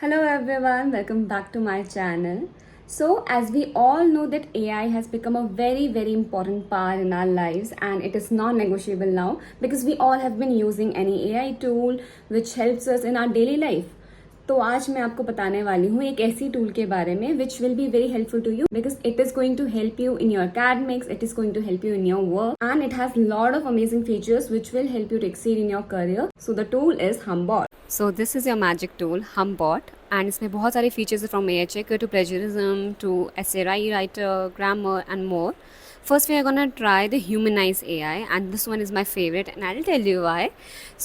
Hello everyone, welcome back to my channel. So, as we all know that AI has become a very important part in our lives and it is non-negotiable now because we all have been using any AI tool which helps us in our daily life. तो आज मैं आपको बताने वाली हूँ एक ऐसी tool के बारे में which will be very helpful to you because it is going to help you in your academics, it is going to help you in your work and it has lot of amazing features which will help you to exceed in your career. So the tool is HumBot. So this is your magic tool HumBot and इसमें बहुत सारे features है from AI checker to plagiarism to essay writer, grammar and more. First we are gonna try the humanize AI and this one is my favorite and I'll tell you why.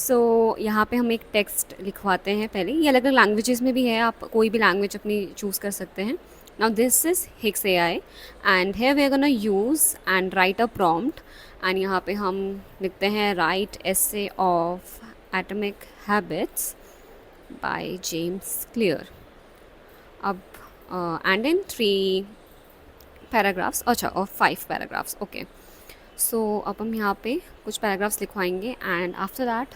So यहाँ पे हम एक text लिखवाते हैं पहले. ये अलग अलग languages में भी है, आप कोई भी लैंग्वेज अपनी चूज़ कर सकते हैं. Now this is Hix AI and here we are gonna use and write a prompt and यहाँ पे हम लिखते हैं write essay of atomic habits by James Clear. अब and in 3 पैराग्राफ्स, अच्छा, और 5 पैराग्राफ्स. ओके, सो अब हम यहाँ पे कुछ पैराग्राफ्स लिखवाएंगे एंड आफ्टर दैट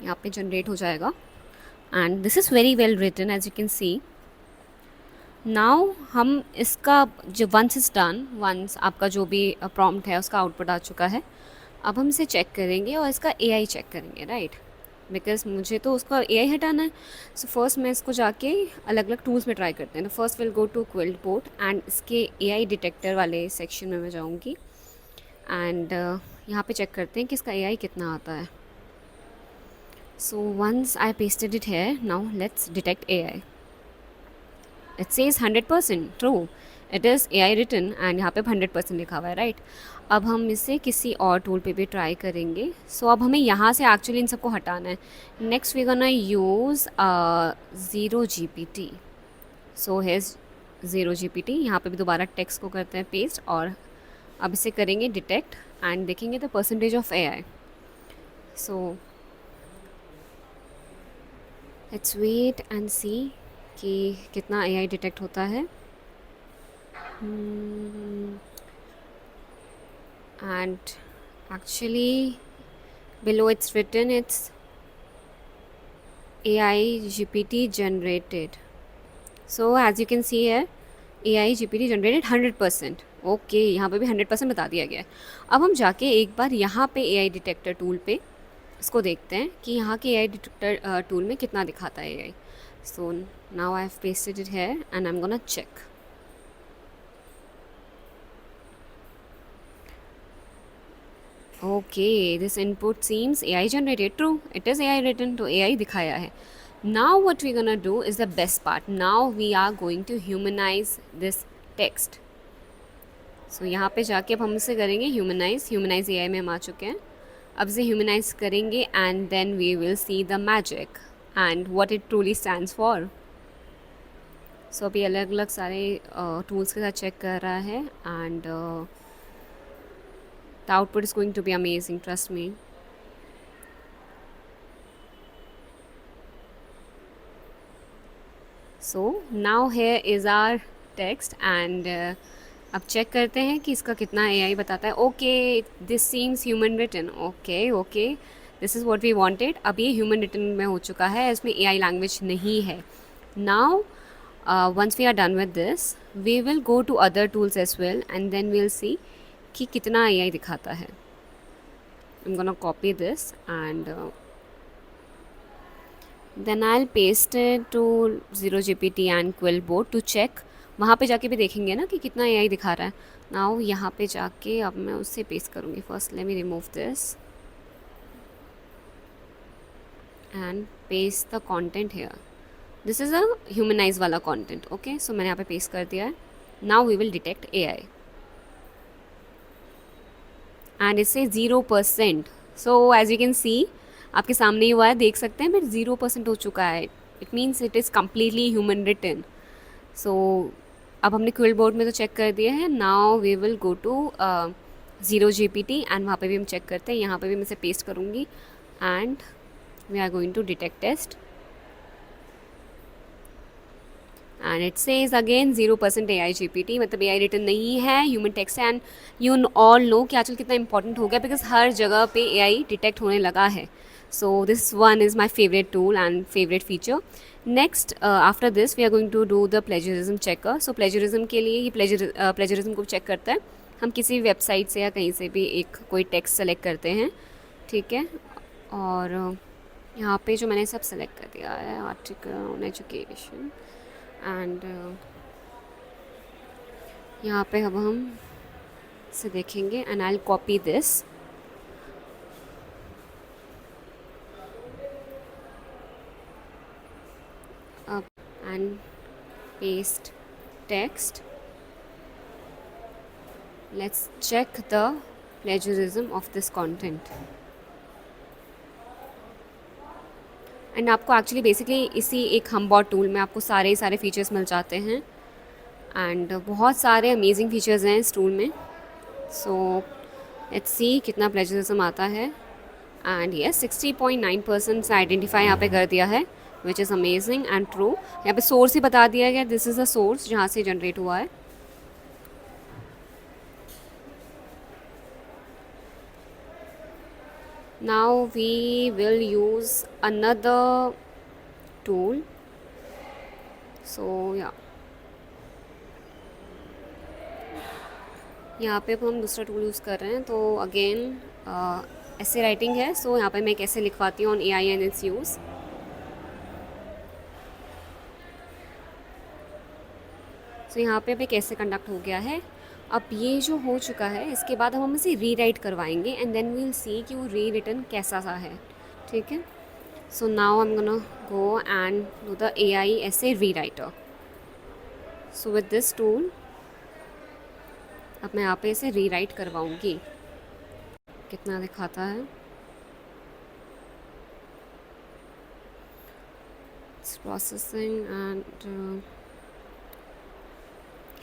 यहाँ पे जनरेट हो जाएगा and this is very well written as you can see. Now हम इसका जो वंस इज़ डन, वंस आपका जो भी प्रॉम्प्ट है उसका आउटपुट आ चुका है, अब हम इसे चेक करेंगे और इसका AI चेक करेंगे, राइट? बिकॉज मुझे तो उसका AI हटाना है. सो फर्स्ट मैं इसको जाके अलग अलग टूल्स में ट्राई करते हैं. तो first will go to QuillBot and इसके AI डिटेक्टर वाले सेक्शन में मैं जाऊँगी एंड यहाँ पे चेक करते हैं कि इसका AI कितना आता है. So once I pasted it here, now let's detect AI. It says 100% true, it is AI written and यहाँ पे 100% लिखा हुआ है, राइट? अब हम इसे किसी और टूल पे भी ट्राई करेंगे. सो अब हमें यहाँ से एक्चुअली इन सबको हटाना है. Next we gonna use zero GPT. So here's zero GPT. यहाँ पे भी दोबारा टेक्स्ट को करते हैं पेस्ट और अब इसे करेंगे डिटेक्ट एंड देखेंगे the percentage of AI. So let's wait and see कि कितना AI डिटेक्ट होता है. And actually below it's written it's AI GPT generated. So as you can see here, AI GPT generated 100%. Okay, यहाँ पे भी 100% बता दिया गया है. अब हम जाके एक बार यहाँ पे AI डिटेक्टर टूल पे इसको देखते हैं कि यहाँ के AI डिटेक्टर टूल में कितना दिखाता है AI. So now I have pasted it here and I'm gonna check. Okay, this input seems AI generated. True, it is AI written, तो AI दिखाया है. Now what we're gonna do is the best part. Now we are going to humanize this text. So यहाँ पे जाके अब हम इसे करेंगे humanize AI में हम आ चुके हैं. अब इसे humanize करेंगे and then we will see the magic and what it truly stands for. So अभी अलग अलग सारे tools के साथ चेक कर रहा है and the output is going to be amazing, trust me. So now here is our text and अब चेक करते हैं कि इसका कितना AI बताता है. Okay, this seems human written. Okay, this is what we wanted. अब ये ह्यूमन रिटन में हो चुका है, इसमें AI लैंग्वेज नहीं है. Now once we are done with this, we will go to other tools as well and then we'll see कि कितना AI दिखाता है. I'm gonna copy this and then I'll paste it to zero GPT and Quillboard to check. वहाँ पे जाके भी देखेंगे ना कि कितना AI दिखा रहा है. Now यहाँ पे जाके अब मैं उससे पेस्ट करूँगी. First let me remove this and paste the content here. This is a humanize वाला content. Okay, so मैंने यहाँ पे पेस्ट कर दिया है. Now we will detect AI. And इससे 0%. So as you can see, आपके सामने ही हुआ है, देख सकते हैं, बट 0% हो चुका है. It means it is completely human written. So अब हमने क्विल्टबोर्ड में तो चेक कर दिया है. Now we will go to Zero GPT and वहाँ पे भी हम चेक करते हैं. यहाँ पे भी मैं इसे पेस्ट करूँगी and we are going to detect test and it says again 0% AI GPT. मतलब AI रिटन नहीं है, ह्यूमन टेक्स्ट है. एंड यू ऑल नो कि आजकल कितना इंपॉर्टेंट हो गया बिकॉज हर जगह पे AI डिटेक्ट होने लगा है. So this one is my favorite tool and favorite feature. Next, after this we are going to do the plagiarism checker. So plagiarism के लिए ये plagiarism को check करता है. हम किसी भी वेबसाइट से या कहीं से भी एक कोई टेक्स्ट सेलेक्ट करते हैं, ठीक है, और यहाँ पे जो मैंने सब सेलेक्ट कर दिया है, आर्टिकल ऑन एजुकेशन, एंड यहाँ पे अब हम इसे देखेंगे, and I will copy this. Up and paste text. Let's check the plagiarism of this content. And आपको एक्चुअली बेसिकली इसी एक हमबॉट टूल में आपको सारे फीचर्स मिल जाते हैं, एंड बहुत सारे अमेजिंग फीचर्स हैं इस टूल में. सो लेट्स सी कितना प्लेजरिज्म आता है. एंड यस 60.9% से आइडेंटिफाई यहाँ पे कर दिया है, which is amazing and true. यहाँ पे सोर्स ही बता दिया गया, दिस इज़ अ सोर्स जहाँ से जनरेट हुआ है. Now we will use another tool. So yeah, यहाँ पे हम दूसरा टूल यूज़ कर रहे हैं. तो अगेन ऐसे राइटिंग है. सो यहाँ पे मैं कैसे लिखवाती हूँ on AI and its use. So यहाँ पे भी कैसे कंडक्ट हो गया है. अब ये जो हो चुका है, इसके बाद हम इसे रीराइट करवाएंगे, and then we will see कि वो रीरिटन कैसा सा है, ठीक है. So now I am gonna go and do the AI essay rewriter. So with this tool अब मैं यहाँ पे इसे रीराइट करवाऊँगी. कितना दिखाता है. It's processing and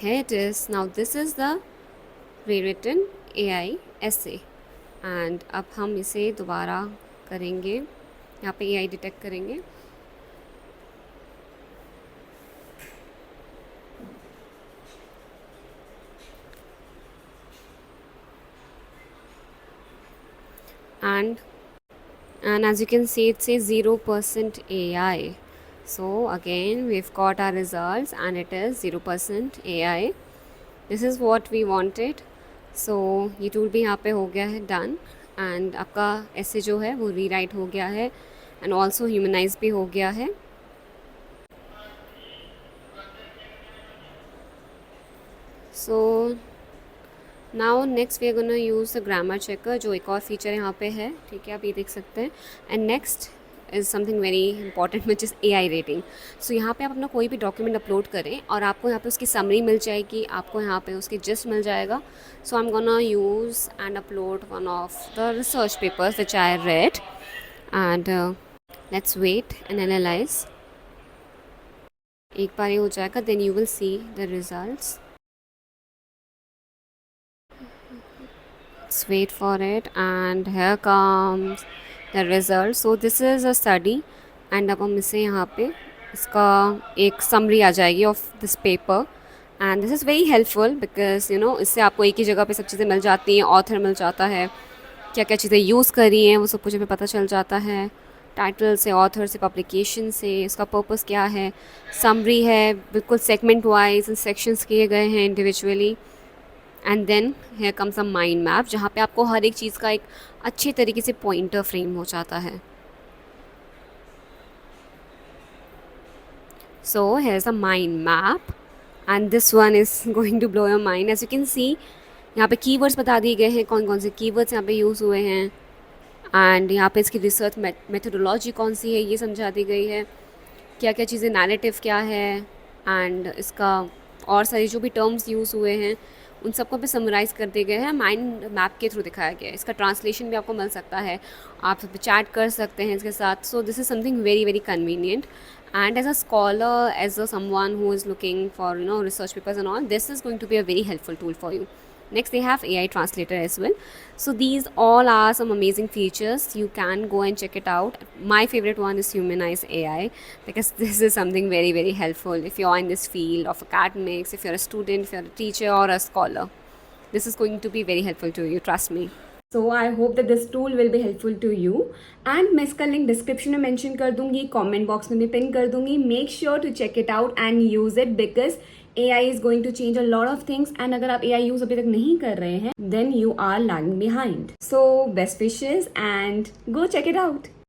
here it is. Now this is the rewritten AI essay, and अब हम इसे दोबारा करेंगे. यहाँ पे AI डिटेक्ट करेंगे. and as you can see it says 0% AI. So again we've got our results and it is 0% AI. This is what we wanted. So ये tool भी यहाँ पे हो गया है डन, एंड आपका ऐसे जो है वो रीराइट हो गया है, एंड ऑल्सो ह्यूमनाइज भी हो गया है. So now next we are gonna use the grammar checker, जो एक और फीचर यहाँ पे है, ठीक है, आप ये देख सकते हैं. And next is something very important which is AI rating. So यहाँ पे आप अपना कोई भी डॉक्यूमेंट अपलोड करें और आपको यहाँ पे उसकी समरी मिल जाएगी, आपको यहाँ पे उसकी जिस्ट मिल जाएगा. So I am gonna use and upload one of the research papers which I read, and let's wait and analyse. एक बार ये हो जाएगा, then you will see the results. Let's wait for it, and here comes the result. So this is a study, and अब हम इसे यहाँ पे इसका एक समरी आ जाएगी of this paper, and this is very helpful because you know इससे आपको एक ही जगह पे सब चीज़ें मिल जाती हैं. ऑथर मिल जाता है, क्या क्या चीज़ें यूज़ करी हैं वो सब कुछ हमें पता चल जाता है. टाइटल से, ऑथर से, पब्लिकेशन से, इसका पर्पस क्या है, समरी है बिल्कुल सेगमेंट वाइज सेक्शंस किए गए हैं individually. And then here comes a mind map, जहाँ पे आपको हर एक चीज़ का एक अच्छे तरीके से पॉइंटर फ्रेम हो जाता है. So here is a mind map, and this one is going to blow your mind. As you can see यहाँ पे कीवर्ड्स बता दिए गए हैं, कौन कौन से कीवर्ड्स यहाँ पे यूज़ हुए हैं, एंड यहाँ पे इसकी रिसर्च मेथोडोलॉजी कौन सी है ये समझा दी गई है, क्या क्या चीज़ें, नैरेटिव क्या है, एंड इसका और सारी जो भी टर्म्स यूज़ हुए हैं उन सबको पे समराइज़ कर दिए गए हैं, माइंड मैप के थ्रू दिखाया गया है. इसका ट्रांसलेशन भी आपको मिल सकता है, आप चैट कर सकते हैं इसके साथ. So this is something very very convenient, and as a scholar, as a someone who is looking for research papers and all, this is going to be a very helpful tool for you. Next they have AI translator as well. So these all are some amazing features, you can go and check it out. My favorite one is Humanize AI, because this is something very very helpful if you're in this field of academics, if you're a student, if you're a teacher or a scholar. This is going to be very helpful to you, trust me. So I hope that this tool will be helpful to you and मैं इसका link description में mention कर दूंगी, comment box में भी pin कर दूंगी. Make sure to check it out and use it because AI is going to change a lot of things and अगर आप AI यूज अभी तक नहीं कर रहे हैं then you are lagging behind. So best wishes and go check it out.